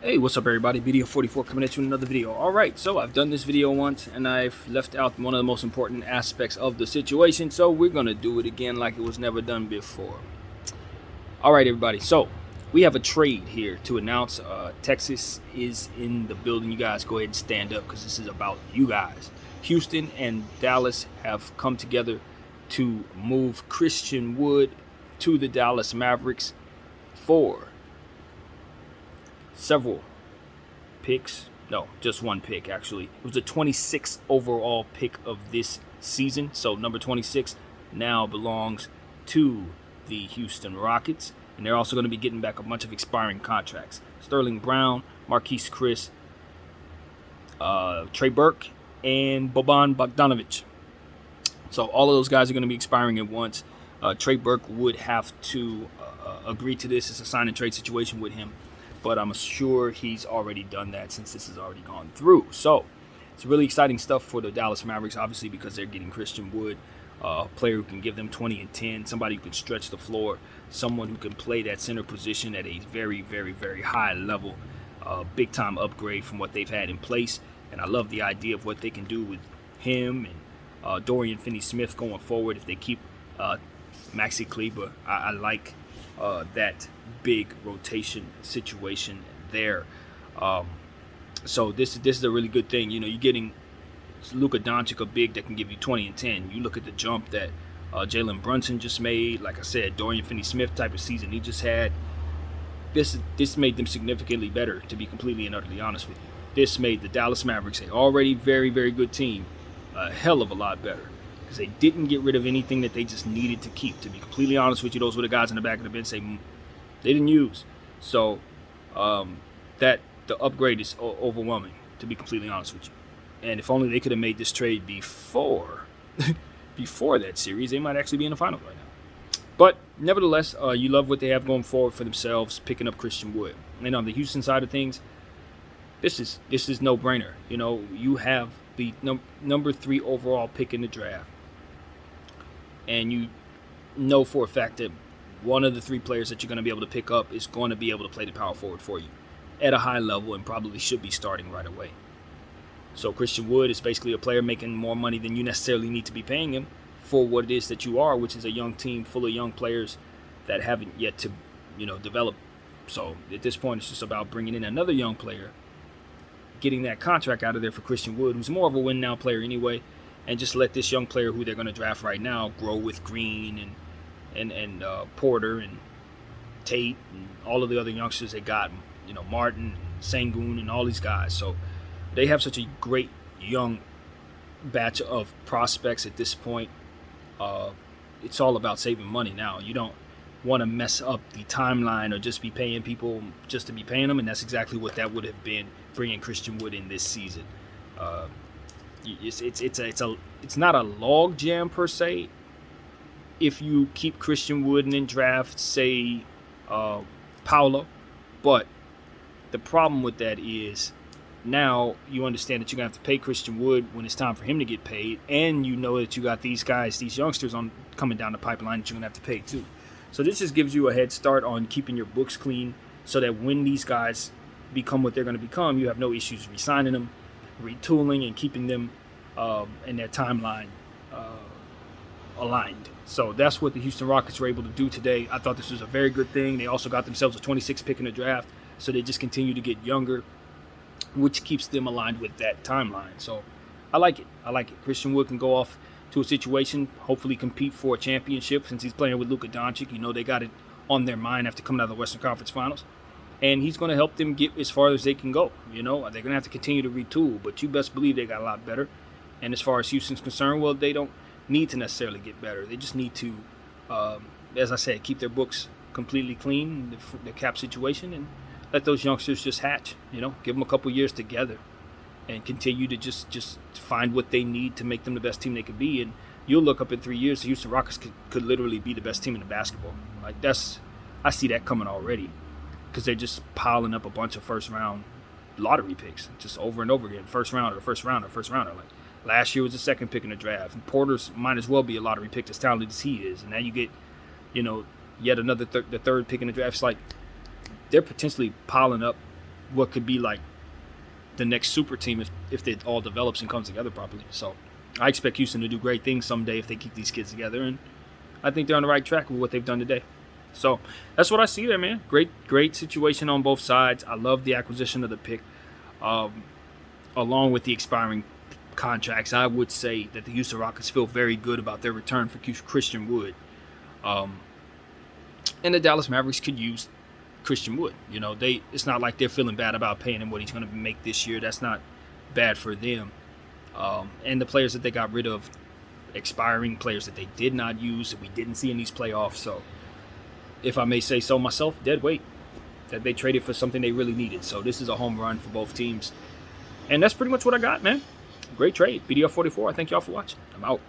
Hey, what's up everybody? Video 44 coming at you in another video. Alright, so I've done this video once and I've left out one of the most important aspects of the situation, so we're going to do it again like it was never done before. Alright everybody, so we have a trade here to announce. Texas is in the building. You guys go ahead and stand up because this is about you guys. Houston and Dallas have come together to move Christian Wood to the Dallas Mavericks for several picks. No, just one pick actually. It was the 26th overall pick of this season. So number 26 now belongs to the Houston Rockets. And they're also going to be getting back a bunch of expiring contracts. Sterling Brown, Marquise Chris, Trey Burke, and Boban Bogdanovic. So all of those guys are going to be expiring at once. Trey Burke would have to agree to this. It's a sign and trade situation with him. But I'm sure he's already done that since this has already gone through. So it's really exciting stuff for the Dallas Mavericks, obviously, because they're getting Christian Wood, a player who can give them 20 and 10, somebody who can stretch the floor, someone who can play that center position at a very, very, very high level. Big-time upgrade from what they've had in place. And I love the idea of what they can do with him and Dorian Finney-Smith going forward if they keep Maxi Kleber. I like that big rotation situation there. So this is a really good thing. You know, you're getting Luka Doncic, a big that can give you 20 and 10. You look at the jump that Jalen Brunson just made. Like I said, Dorian Finney-Smith type of season he just had. This made them significantly better, to be completely and utterly honest with you. This made the Dallas Mavericks, an already very, very good team, a hell of a lot better. Because they didn't get rid of anything that they just needed to keep. To be completely honest with you, those were the guys in the back of the bench they didn't use. So that the upgrade is overwhelming, to be completely honest with you. And if only they could have made this trade before before that series, they might actually be in the finals right now. But nevertheless, you love what they have going forward for themselves, picking up Christian Wood. And on the Houston side of things, this is no brainer. You know, you have the number 3 overall pick in the draft. And you know for a fact that one of the 3 players that you're going to be able to pick up is going to be able to play the power forward for you at a high level and probably should be starting right away. So Christian Wood is basically a player making more money than you necessarily need to be paying him for what it is that you are, which is a young team full of young players that haven't yet to, develop. So at this point, it's just about bringing in another young player, getting that contract out of there for Christian Wood, who's more of a win-now player anyway, and just let this young player who they're going to draft right now grow with Green and Porter and Tate and all of the other youngsters they got, Martin, Sengun, and all these guys. So they have such a great young batch of prospects at this point. It's all about saving money now. You don't want to mess up the timeline or just be paying people just to be paying them, and that's exactly what that would have been bringing Christian Wood in this season. It's not a log jam per se if you keep Christian Wood and then draft, say, Paolo. But the problem with that is now you understand that you're going to have to pay Christian Wood when it's time for him to get paid, and you know that you got these guys, these youngsters coming down the pipeline that you're going to have to pay too. So this just gives you a head start on keeping your books clean so that when these guys become what they're going to become, you have no issues re-signing them, retooling, and keeping them in their timeline aligned. So that's what the Houston Rockets were able to do today. I thought this was a very good thing. They also got themselves a 26th pick in the draft, so they just continue to get younger, which keeps them aligned with that timeline. So I like it. Christian Wood can go off to a situation, hopefully compete for a championship since he's playing with Luka Doncic. They got it on their mind after coming out of the Western Conference Finals. And he's going to help them get as far as they can go. They're going to have to continue to retool, but you best believe they got a lot better. And as far as Houston's concerned, well, they don't need to necessarily get better. They just need to, as I said, keep their books completely clean, the cap situation, and let those youngsters just hatch. Give them a couple years together and continue to just find what they need to make them the best team they could be. And you'll look up in 3 years, the Houston Rockets could literally be the best team in the basketball. I see that coming already, because they're just piling up a bunch of first-round lottery picks just over and over again. First rounder. Like last year was the 2nd pick in the draft. And Porter's might as well be a lottery pick, as talented as he is. And now you get, yet another the 3rd pick in the draft. It's like they're potentially piling up what could be like the next super team if it all develops and comes together properly. So I expect Houston to do great things someday if they keep these kids together, and I think they're on the right track with what they've done today. So that's what I see there, man. Great situation on both sides. I love the acquisition of the pick, along with the expiring contracts. I would say that the Houston Rockets feel very good about their return for Christian Wood, and the Dallas Mavericks could use Christian Wood. You know, it's not like they're feeling bad about paying him what he's going to make this year. That's not bad for them. And the players that they got rid of, expiring players that they did not use, that we didn't see in these playoffs. So, if I may say so myself, dead weight that they traded for something they really needed. So this is a home run for both teams. And that's pretty much what I got, man. Great trade. BDF 44. I thank y'all for watching. I'm out.